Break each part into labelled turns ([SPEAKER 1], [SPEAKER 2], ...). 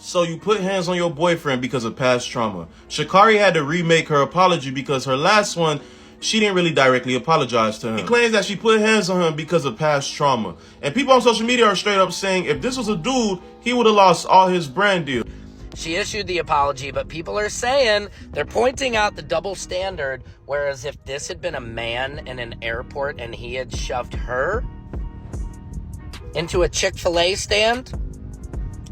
[SPEAKER 1] So you put hands on your boyfriend because of past trauma. Sha'Carri had to remake her apology because her last one, she didn't really directly apologize to him. He claims that she put hands on him because of past trauma. And people on social media are straight up saying if this was a dude, he would have lost all his brand deals.
[SPEAKER 2] She issued the apology, but people are saying, they're pointing out the double standard, whereas if this had been a man in an airport and he had shoved her into a Chick-fil-A stand,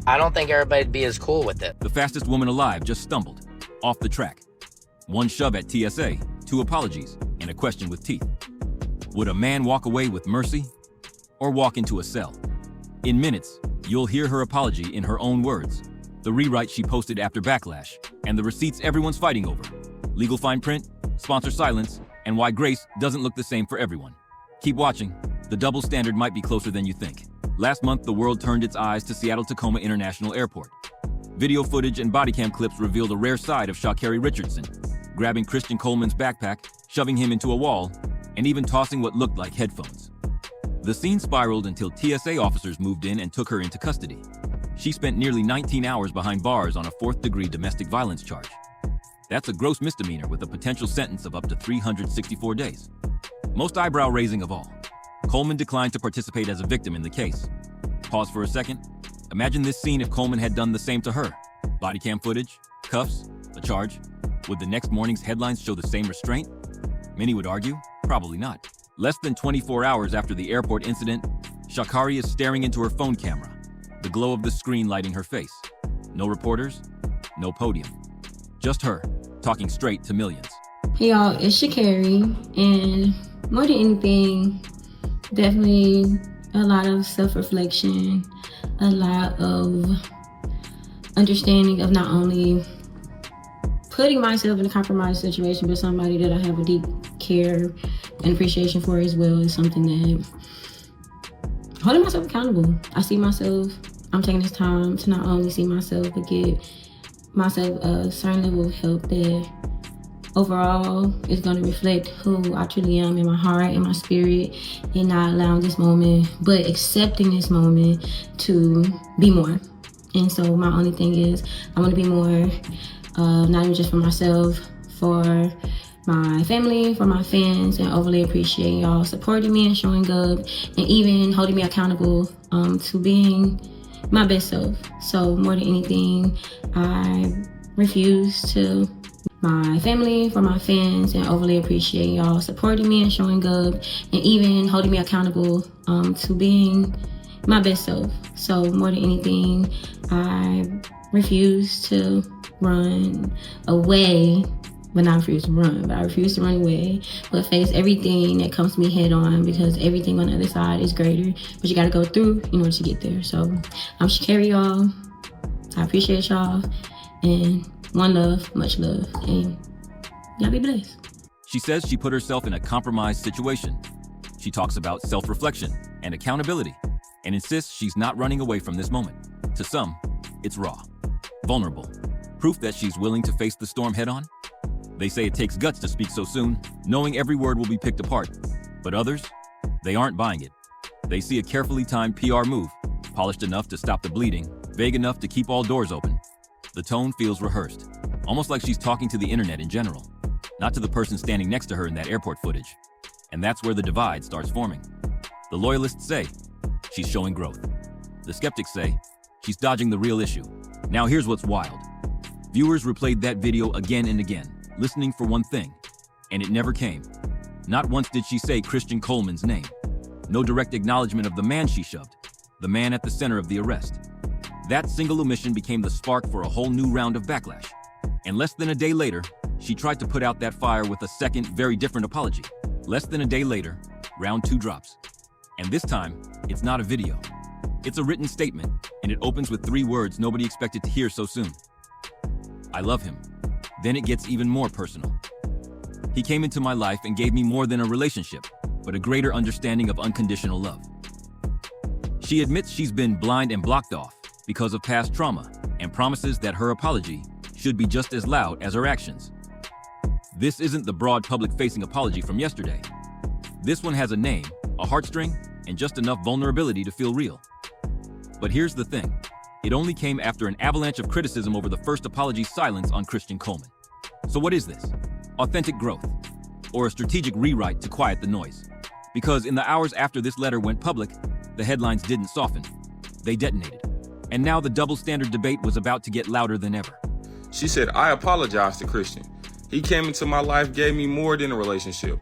[SPEAKER 2] I don't think everybody'd be as cool with it.
[SPEAKER 3] The fastest woman alive just stumbled, off the track. One shove at TSA, 2 apologies, and a question with teeth. Would a man walk away with mercy or walk into a cell? In minutes, you'll hear her apology in her own words, the rewrite she posted after Backlash, and the receipts everyone's fighting over. Legal fine print, sponsor silence, and why grace doesn't look the same for everyone. Keep watching. The double standard might be closer than you think. Last month, the world turned its eyes to Seattle-Tacoma International Airport. Video footage and body cam clips revealed a rare side of Sha'Carri Richardson, grabbing Christian Coleman's backpack, shoving him into a wall, and even tossing what looked like headphones. The scene spiraled until TSA officers moved in and took her into custody. She spent nearly 19 hours behind bars on a 4th-degree domestic violence charge. That's a gross misdemeanor with a potential sentence of up to 364 days. Most eyebrow-raising of all, Coleman declined to participate as a victim in the case. Pause for a second. Imagine this scene if Coleman had done the same to her. Body cam footage, cuffs, a charge. Would the next morning's headlines show the same restraint? Many would argue, probably not. Less than 24 hours after the airport incident, Sha'Carri is staring into her phone camera, the glow of the screen lighting her face. No reporters, no podium. Just her, talking straight to millions.
[SPEAKER 4] Hey y'all, it's Sha'Carri, and more than anything, definitely a lot of self-reflection, a lot of understanding of not only putting myself in a compromised situation, but somebody that I have a deep care and appreciation for as well is something that holding myself accountable. I see myself, I'm taking this time to not only see myself, but give myself a certain level of help that overall is going to reflect who I truly am in my heart and my spirit, and not allowing this moment, but accepting this moment to be more. And so my only thing is I want to be more, not even just for myself, for my family, for my fans, and overly appreciate y'all supporting me and showing up and even holding me accountable to being my best self. So more than anything, I refuse to my family, for my fans, and overly appreciate y'all supporting me and showing up and even holding me accountable to being my best self. So more than anything, I refuse to run away, but not refuse to run, but I refuse to run away, but face everything that comes to me head on, because everything on the other side is greater, but you gotta go through in order to get there. So I'm Sha'Carri, y'all. I appreciate y'all, and one love, much love, and y'all be blessed.
[SPEAKER 3] She says she put herself in a compromised situation. She talks about self-reflection and accountability, and insists she's not running away from this moment. To some, it's raw, vulnerable, proof that she's willing to face the storm head-on. They say it takes guts to speak so soon, knowing every word will be picked apart. But others, they aren't buying it. They see a carefully timed PR move, polished enough to stop the bleeding, vague enough to keep all doors open. The tone feels rehearsed, almost like she's talking to the internet in general, not to the person standing next to her in that airport footage. And that's where the divide starts forming. The loyalists say she's showing growth. The skeptics say she's dodging the real issue. Now here's what's wild. Viewers replayed that video again and again, listening for one thing, and it never came. Not once did she say Christian Coleman's name. No direct acknowledgement of the man she shoved, the man at the center of the arrest. That single omission became the spark for a whole new round of backlash. And less than a day later, she tried to put out that fire with a second, very different apology. Less than a day later, round 2 drops. And this time, it's not a video. It's a written statement, and it opens with 3 words nobody expected to hear so soon. I love him. Then it gets even more personal. He came into my life and gave me more than a relationship, but a greater understanding of unconditional love. She admits she's been blind and blocked off because of past trauma, and promises that her apology should be just as loud as her actions. This isn't the broad public-facing apology from yesterday. This one has a name, a heartstring, and just enough vulnerability to feel real. But here's the thing. It only came after an avalanche of criticism over the first apology's silence on Christian Coleman. So what is this? Authentic growth? Or a strategic rewrite to quiet the noise? Because in the hours after this letter went public, the headlines didn't soften. They detonated. And now the double standard debate was about to get louder than ever.
[SPEAKER 5] She said, I apologize to Christian. He came into my life, gave me more than a relationship,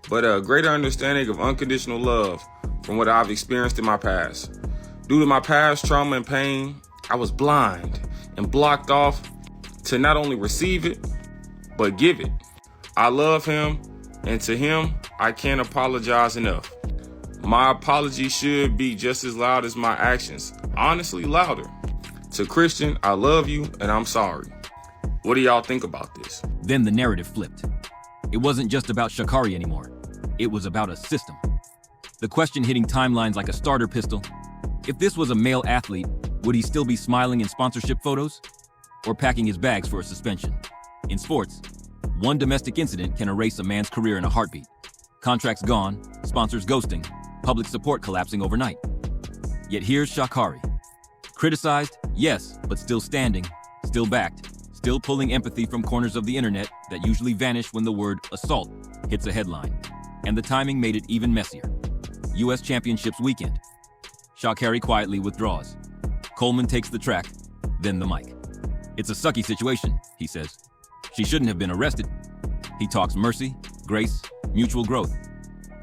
[SPEAKER 5] but a greater understanding of unconditional love from what I've experienced in my past. Due to my past trauma and pain, I was blind and blocked off to not only receive it, but give it. I love him, and to him, I can't apologize enough. My apology should be just as loud as my actions, honestly louder. To Christian, I love you and I'm sorry. What do y'all think about this?
[SPEAKER 3] Then the narrative flipped. It wasn't just about Sha'Carri anymore. It was about a system. The question hitting timelines like a starter pistol. If this was a male athlete, would he still be smiling in sponsorship photos? Or packing his bags for a suspension? In sports, one domestic incident can erase a man's career in a heartbeat. Contracts gone, sponsors ghosting, public support collapsing overnight. Yet here's Sha'Carri. Criticized, yes, but still standing, still backed, still pulling empathy from corners of the internet that usually vanish when the word assault hits a headline. And the timing made it even messier. U.S. Championships weekend. Sha'Carri quietly withdraws. Coleman takes the track, then the mic. It's a sucky situation, he says. She shouldn't have been arrested. He talks mercy, grace, mutual growth.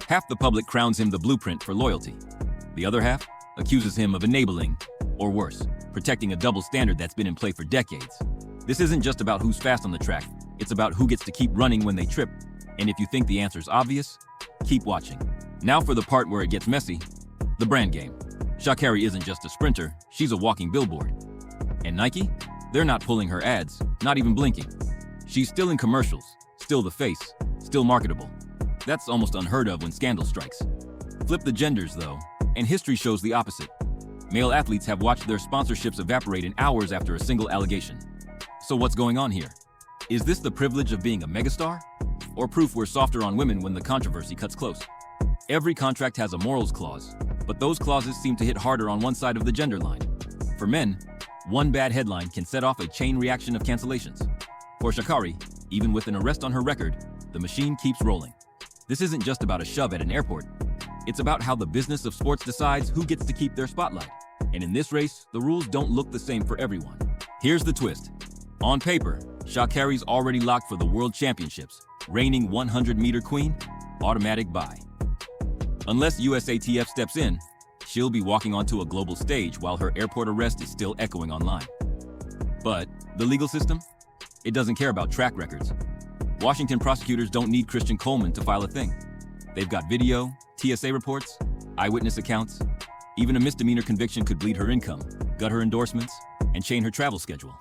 [SPEAKER 3] Half the public crowns him the blueprint for loyalty. The other half accuses him of enabling, or worse, protecting a double standard that's been in play for decades. This isn't just about who's fast on the track, it's about who gets to keep running when they trip. And if you think the answer's obvious, keep watching. Now for the part where it gets messy, the brand game. Sha'Carri isn't just a sprinter, she's a walking billboard. And Nike? They're not pulling her ads, not even blinking. She's still in commercials, still the face, still marketable. That's almost unheard of when scandal strikes. Flip the genders though, and history shows the opposite. Male athletes have watched their sponsorships evaporate in hours after a single allegation. So what's going on here? Is this the privilege of being a megastar? Or proof we're softer on women when the controversy cuts close? Every contract has a morals clause, but those clauses seem to hit harder on one side of the gender line. For men, one bad headline can set off a chain reaction of cancellations. For Sha'Carri, even with an arrest on her record, the machine keeps rolling. This isn't just about a shove at an airport. It's about how the business of sports decides who gets to keep their spotlight. And in this race, the rules don't look the same for everyone. Here's the twist. On paper, Sha'Carri's already locked for the World Championships, reigning 100-meter queen, automatic bye. Unless USATF steps in, she'll be walking onto a global stage while her airport arrest is still echoing online. But the legal system? It doesn't care about track records. Washington prosecutors don't need Christian Coleman to file a thing. They've got video, TSA reports, eyewitness accounts. Even a misdemeanor conviction could bleed her income, gut her endorsements, and chain her travel schedule.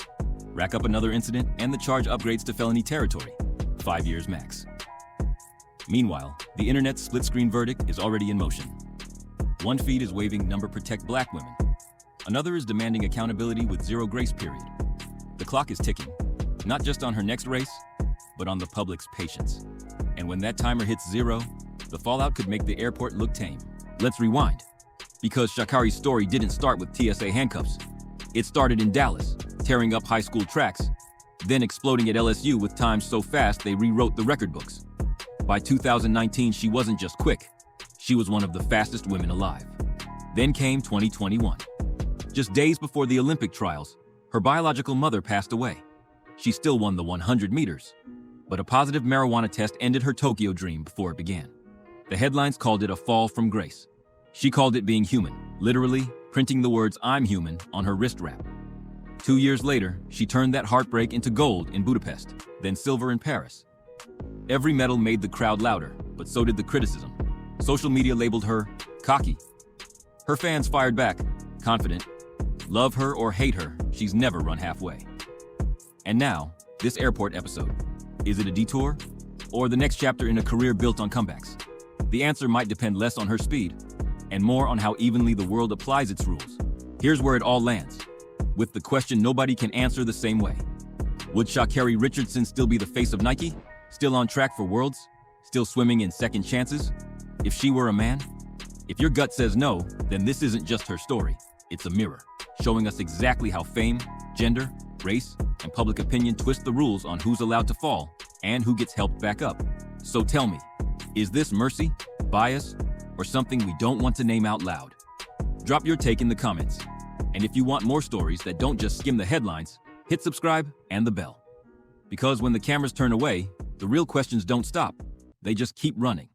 [SPEAKER 3] Rack up another incident, and the charge upgrades to felony territory, 5 years max. Meanwhile, the internet's split-screen verdict is already in motion. One feed is waving number protect black women. Another is demanding accountability with zero grace period. The clock is ticking, not just on her next race, but on the public's patience. And when that timer hits zero, the fallout could make the airport look tame. Let's rewind. Because Sha'Carri's story didn't start with TSA handcuffs. It started in Dallas, tearing up high school tracks, then exploding at LSU with times so fast they rewrote the record books. By 2019, she wasn't just quick, she was one of the fastest women alive. Then came 2021. Just days before the Olympic trials, her biological mother passed away. She still won the 100 meters, but a positive marijuana test ended her Tokyo dream before it began. The headlines called it a fall from grace. She called it being human, literally printing the words "I'm human" on her wrist wrap. 2 years later, she turned that heartbreak into gold in Budapest, then silver in Paris. Every medal made the crowd louder, but so did the criticism. Social media labeled her cocky. Her fans fired back, confident. Love her or hate her, she's never run halfway. And now, this airport episode. Is it a detour? Or the next chapter in a career built on comebacks? The answer might depend less on her speed, and more on how evenly the world applies its rules. Here's where it all lands, with the question nobody can answer the same way. Would Sha'Carri Richardson still be the face of Nike? Still on track for Worlds? Still swimming in second chances? If she were a man? If your gut says no, then this isn't just her story, it's a mirror. showing us exactly how fame, gender, race, and public opinion twist the rules on who's allowed to fall and who gets helped back up. So tell me, is this mercy, bias, or something we don't want to name out loud? Drop your take in the comments. And if you want more stories that don't just skim the headlines, hit subscribe and the bell. Because when the cameras turn away, the real questions don't stop. They just keep running.